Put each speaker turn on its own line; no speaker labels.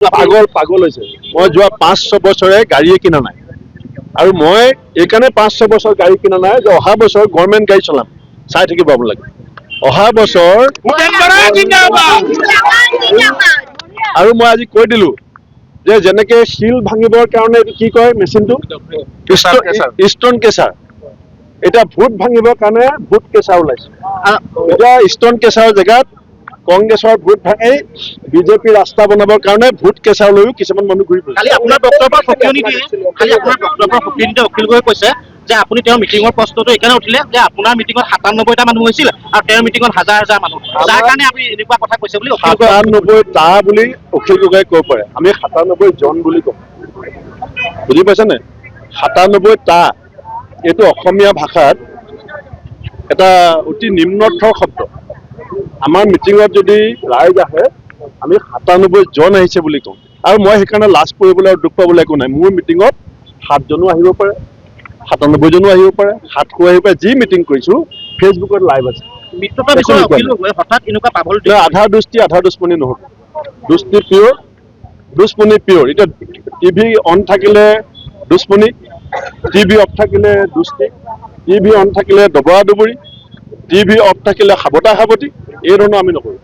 পাগল হৈছে মই যোৱা 5-6 বছৰে গাড়ীয়ে কিনা নাই আৰু মই এইকাৰণে 5-6 বছৰ গাড়ী কিনা নাই যে অহা বছৰ গভৰ্ণমেণ্ট গাড়ী চলাম চাই থাকিব লাগে অহা বছৰ আৰু মই আজি কৈ দিলো যে যেনেকে শিল ভাঙিবৰ কাৰণে এইটো কি কয় মেচিনটো ষ্টন কেচাৰ এটা ভোট ভাঙিবৰ কাৰণে ভোট কেঁচা ওলাইছে এতিয়া ষ্টন কেঁচাৰ জেগাত কংগ্ৰেছৰ ভোট ভাঙি বিজেপি ৰাস্তা বনাবৰ কাৰণে ভোট কেঁচা লৈও কিছুমান মানুহ ঘূৰি ফুৰিছে
কালি আপোনাৰ বক্তব্যৰ সক্ৰিয়নিতে অখিল গগৈয়ে কৈছে যে আপুনি তেওঁৰ মিটিঙৰ প্ৰশ্নটো এইকাৰণে উঠিলে যে আপোনাৰ মিটিঙত 97টা মানুহ হৈছিল আৰু তেওঁৰ মিটিঙত হাজাৰ মানুহ যাৰ কাৰণে আপুনি এনেকুৱা কথা কৈছে বুলি
97টা বুলি অখিল গগৈয়ে ক'ব পাৰে আমি 97 জন বুলি কওঁ বুজি পাইছেনে 97টা এইটো অসমীয়া ভাষাত এটা অতি নিম্নৰ্থৰ শব্দ আমাৰ মিটিঙত যদি ৰাইজ আহে আমি 97 জন আহিছে বুলি কওঁ আৰু মই সেইকাৰণে লাজ কৰিবলৈ আৰু দুখ পাবলৈ একো নাই মোৰ মিটিঙত 7 জনো আহিব পাৰে 97 জনো আহিব পাৰে 700 আহিব পাৰে যি মিটিং কৰিছো ফেচবুকত লাইভ আছে আধা দুষ্টি আধা দুশ্মনী নহ'ব দুষ্টি পিয়ৰ দুশ্মনী পিয়ৰ এতিয়া টিভি অন থাকিলে দুশ্মনী টিভি অফ থাকিলে দুষ্টি টিভি অন থাকিলে দবৰা দবৰি টিভি অফ থাকিলে সাৱতা সাৱতি এই ধৰণৰ আমি নকৰোঁ